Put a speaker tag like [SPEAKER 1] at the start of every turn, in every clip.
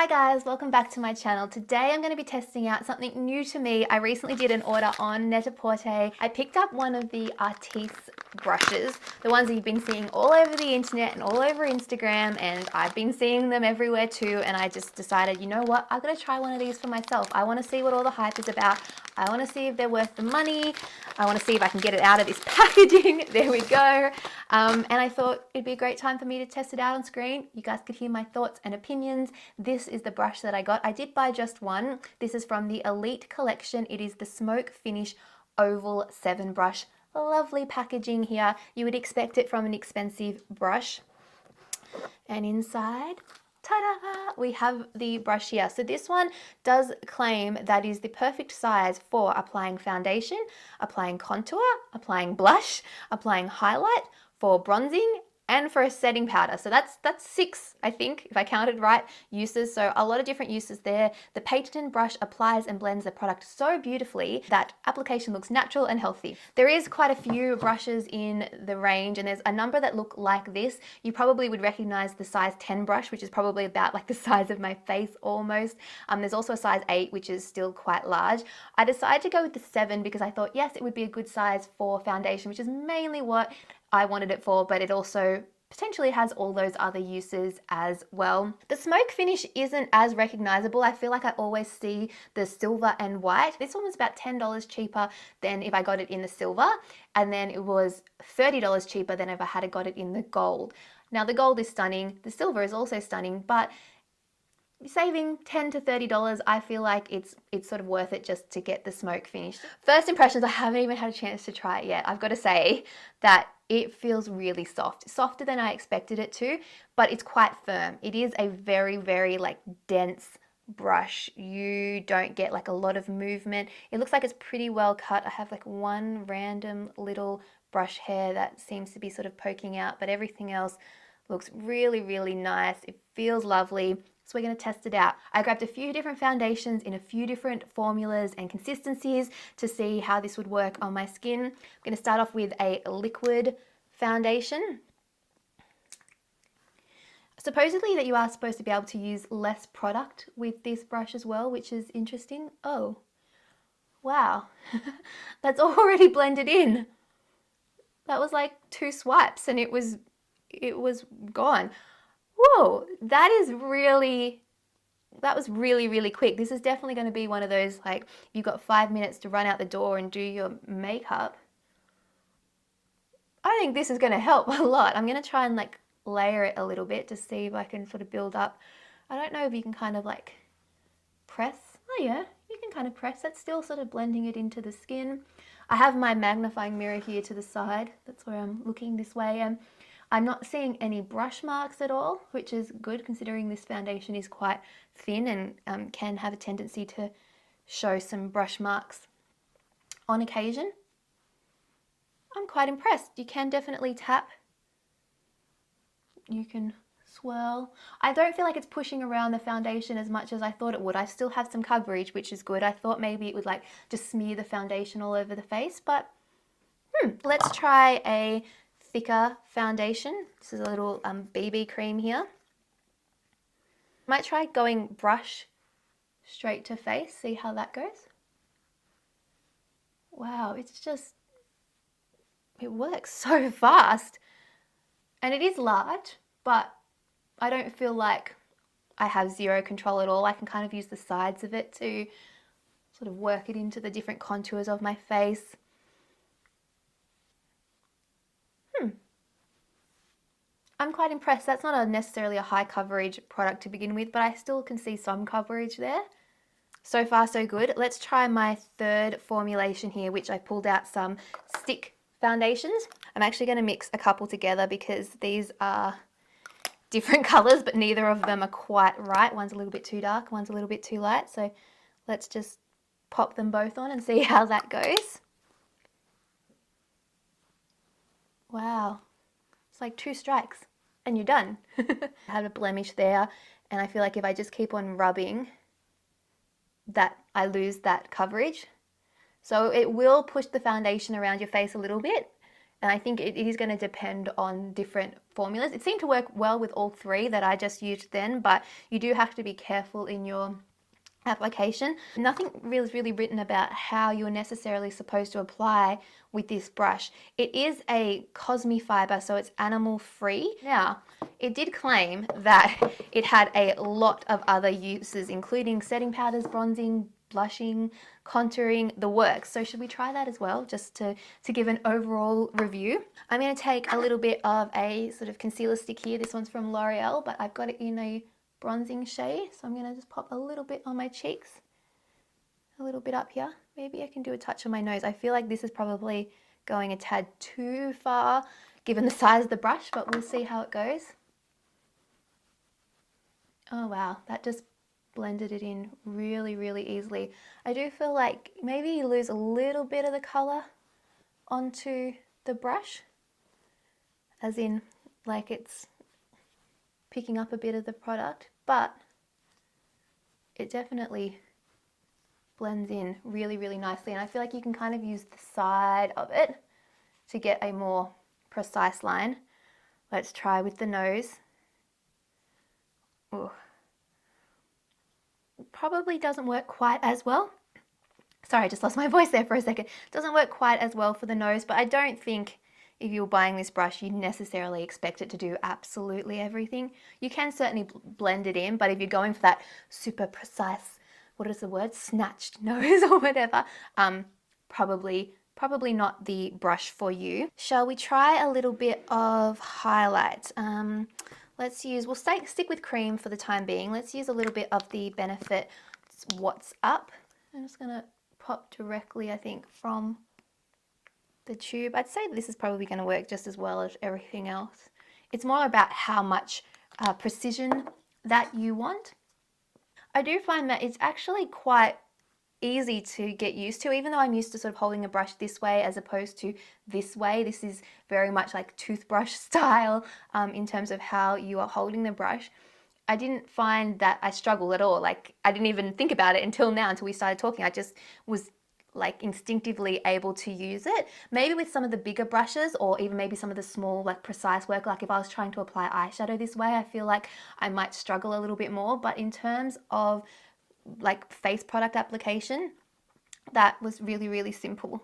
[SPEAKER 1] Hi guys, welcome back to my channel. Today I'm going to be testing out something new to me. I recently did an order on Net-a-Porter. I picked up one of the Artis brushes, the ones that you've been seeing all over the internet and all over Instagram, and I've been seeing them everywhere too, and I just decided, you know what, I'm going to try one of these for myself. I want to see what all the hype is about. I want to see if they're worth the money. I want to see if I can get it out of this packaging. There we go. And I thought it'd be a great time for me to test it out on screen. You guys could hear my thoughts and opinions. This is the brush that I got. I did buy just one. This is from the Elite collection. It is the Smoke Finish Oval 7 brush. Lovely packaging here. You would expect it from an expensive brush. And inside, ta-da! We have the brush here. So this one does claim that is the perfect size for applying foundation, applying contour, applying blush, applying highlight, for bronzing, and for a setting powder. So that's 6, I think, if I counted right, uses. So a lot of different uses there. The patented brush applies and blends the product so beautifully that application looks natural and healthy. There is quite a few brushes in the range, and there's a number that look like this. You probably would recognize the size 10 brush, which is probably about like the size of my face almost. There's also a size 8, which is still quite large. I decided to go with the 7 because I thought, yes, it would be a good size for foundation, which is mainly what I wanted it for, but it also potentially has all those other uses as well. The smoke finish isn't as recognizable. I feel like I always see the silver and white. This one was about $10 cheaper than if I got it in the silver, and then it was $30 cheaper than if I had got it in the gold. Now the gold is stunning, the silver is also stunning, but saving $10 to $30, I feel like it's sort of worth it just to get the smoke finish. First impressions, I haven't even had a chance to try it yet. I've got to say that it feels really soft, softer than I expected it to, but it's quite firm. It is a very, very like dense brush. You don't get like a lot of movement. It looks like it's pretty well cut. I have like one random little brush hair that seems to be sort of poking out, but everything else looks really, really nice. It feels lovely. So we're going to test it out. I grabbed a few different foundations in a few different formulas and consistencies to see how this would work on my skin. I'm going to start off with a liquid foundation. Supposedly that you are supposed to be able to use less product with this brush as well, which is interesting. Oh, wow. That's already blended in. That was like 2 swipes and it was gone. Whoa, that was really, really quick. This is definitely going to be one of those, like, you've got 5 minutes to run out the door and do your makeup. I think this is going to help a lot. I'm going to try and like layer it a little bit to see if I can sort of build up. I don't know if you can kind of like press. Oh yeah, you can kind of press. That's still sort of blending it into the skin. I have my magnifying mirror here to the side. That's where I'm looking this way. I'm not seeing any brush marks at all, which is good considering this foundation is quite thin and can have a tendency to show some brush marks on occasion. I'm quite impressed. You can definitely tap. You can swirl. I don't feel like it's pushing around the foundation as much as I thought it would. I still have some coverage, which is good. I thought maybe it would like just smear the foundation all over the face, but let's try a thicker foundation. This is a little BB cream here. Might try going brush straight to face, see how that goes. Wow, it works so fast. And it is large, but I don't feel like I have zero control at all. I can kind of use the sides of it to sort of work it into the different contours of my face. I'm quite impressed. That's not necessarily a high coverage product to begin with, but I still can see some coverage there. So far, so good. Let's try my third formulation here, which I pulled out some stick foundations. I'm actually going to mix a couple together because these are different colors, but neither of them are quite right. One's a little bit too dark, one's a little bit too light. So let's just pop them both on and see how that goes. Wow, it's like 2 strikes. And you're done. I had a blemish there, and I feel like if I just keep on rubbing, that I lose that coverage. So it will push the foundation around your face a little bit, And I think it is going to depend on different formulas. It seemed to work well with all three that I just used then, but you do have to be careful in your application. Nothing really is really written about how you're necessarily supposed to apply with this brush. It is a Cosme fiber, so it's animal free. Now, it did claim that it had a lot of other uses, including setting powders, bronzing, blushing, contouring, the works. So should we try that as well, just to give an overall review? I'm going to take a little bit of a sort of concealer stick here. This one's from L'Oreal, but I've got it in a bronzing shade, so I'm going to just pop a little bit on my cheeks, a little bit up here. Maybe I can do a touch on my nose. I feel like this is probably going a tad too far given the size of the brush, but we'll see how it goes. Oh wow, that just blended it in really, really easily. I do feel like maybe you lose a little bit of the color onto the brush, as in like it's picking up a bit of the product, but it definitely blends in really, really nicely. And I feel like you can kind of use the side of it to get a more precise line. Let's try with the nose. Ooh. Probably doesn't work quite as well. Sorry, I just lost my voice there for a second. Doesn't work quite as well for the nose, but I don't think if you're buying this brush, you necessarily expect it to do absolutely everything. You can certainly blend it in, but if you're going for that super precise, what is the word, snatched nose or whatever, probably not the brush for you. Shall we try a little bit of highlight? Let's use, we'll stick with cream for the time being. Let's use a little bit of the Benefit What's Up. I'm just gonna pop directly, I think, from the tube. I'd say this is probably going to work just as well as everything else. It's more about how much precision that you want. I do find that it's actually quite easy to get used to, even though I'm used to sort of holding a brush this way as opposed to this way. This is very much like toothbrush style in terms of how you are holding the brush. I didn't find that I struggled at all. Like, I didn't even think about it until now, until we started talking. I just was like instinctively able to use it. Maybe with some of the bigger brushes, or even maybe some of the small like precise work, like if I was trying to apply eyeshadow this way, I feel like I might struggle a little bit more. But in terms of like face product application, that was really, really simple.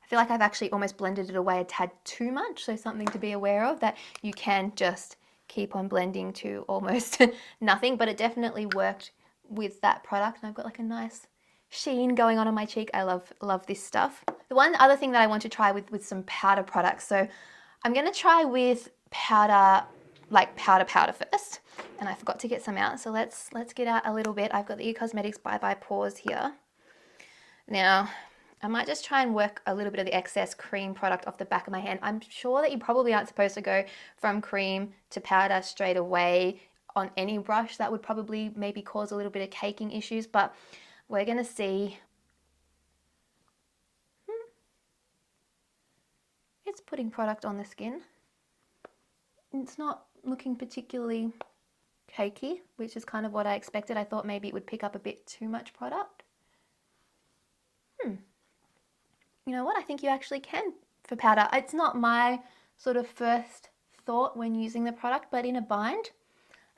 [SPEAKER 1] I feel like I've actually almost blended it away a tad too much, so something to be aware of, that you can just keep on blending to almost nothing, but it definitely worked with that product. And I've got like a nice sheen going on my cheek. I love this stuff. The one other thing that I want to try with some powder products, so I'm going to try with powder, like powder first, and I forgot to get some out, so let's get out a little bit. I've got the E Cosmetics Bye Bye Pores here. Now I might just try and work a little bit of the excess cream product off the back of my hand. I'm sure that you probably aren't supposed to go from cream to powder straight away on any brush. That would probably maybe cause a little bit of caking issues, but we're going to see. It's putting product on the skin. It's not looking particularly cakey, which is kind of what I expected. I thought maybe it would pick up a bit too much product. You know what? I think you actually can for powder. It's not my sort of first thought when using the product, but in a bind,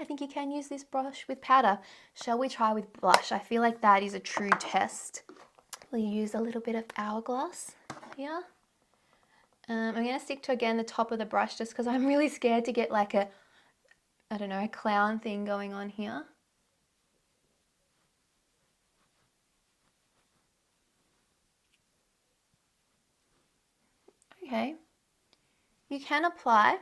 [SPEAKER 1] I think you can use this brush with powder. Shall we try with blush? I feel like that is a true test. We'll use a little bit of Hourglass here. I'm going to stick to, again, the top of the brush just because I'm really scared to get like a, I don't know, a clown thing going on here. Okay. You can apply.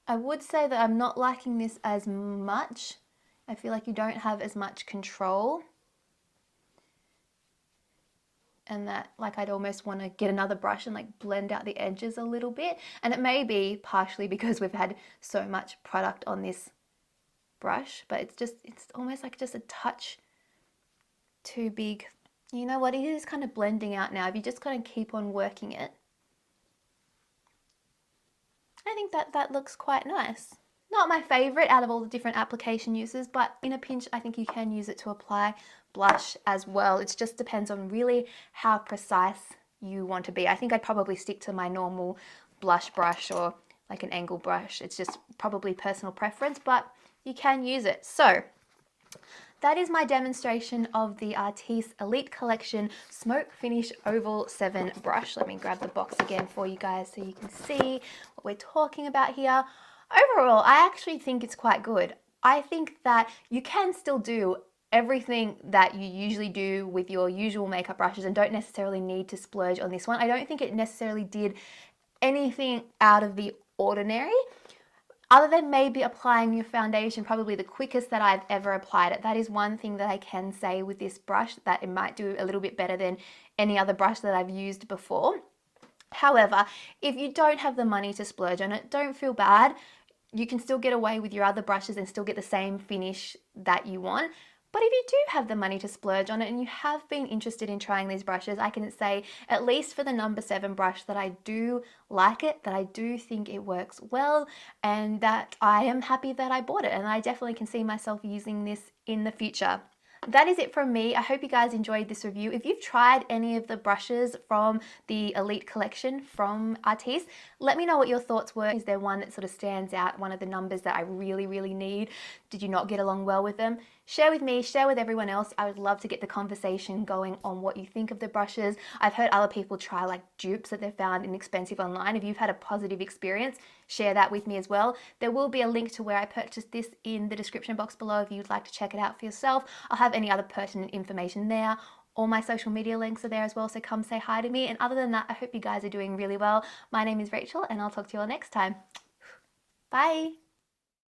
[SPEAKER 1] I would say that I'm not liking this as much. I feel like you don't have as much control. And that, like, I'd almost want to get another brush and like blend out the edges a little bit. And it may be partially because we've had so much product on this brush, but it's almost like just a touch too big. You know what, it is kind of blending out now. If you just kind of keep on working it, I think that looks quite nice. Not my favorite out of all the different application uses, but in a pinch, I think you can use it to apply blush as well. It just depends on really how precise you want to be. I think I'd probably stick to my normal blush brush or like an angle brush. It's just probably personal preference, but you can use it. So that is my demonstration of the Artis Elite Collection Smoke Finish Oval 7 brush. Let me grab the box again for you guys so you can see what we're talking about here. Overall, I actually think it's quite good. I think that you can still do everything that you usually do with your usual makeup brushes and don't necessarily need to splurge on this one. I don't think it necessarily did anything out of the ordinary, other than maybe applying your foundation, probably the quickest that I've ever applied it. That is one thing that I can say with this brush, that it might do a little bit better than any other brush that I've used before. However, if you don't have the money to splurge on it, don't feel bad. You can still get away with your other brushes and still get the same finish that you want. But if you do have the money to splurge on it and you have been interested in trying these brushes, I can say, at least for the number 7 brush, that I do like it, that I do think it works well, and that I am happy that I bought it, and I definitely can see myself using this in the future. That is it from me. I hope you guys enjoyed this review. If you've tried any of the brushes from the Elite Collection from Artis, let me know what your thoughts were. Is there one that sort of stands out, one of the numbers that I really, really need? Did you not get along well with them? Share with me, share with everyone else. I would love to get the conversation going on what you think of the brushes. I've heard other people try like dupes that they've found inexpensive online. If you've had a positive experience, share that with me as well. There will be a link to where I purchased this in the description box below if you'd like to check it out for yourself. I'll have any other pertinent information there. All my social media links are there as well, so come say hi to me. And other than that, I hope you guys are doing really well. My name is Rachel, and I'll talk to you all next time. Bye.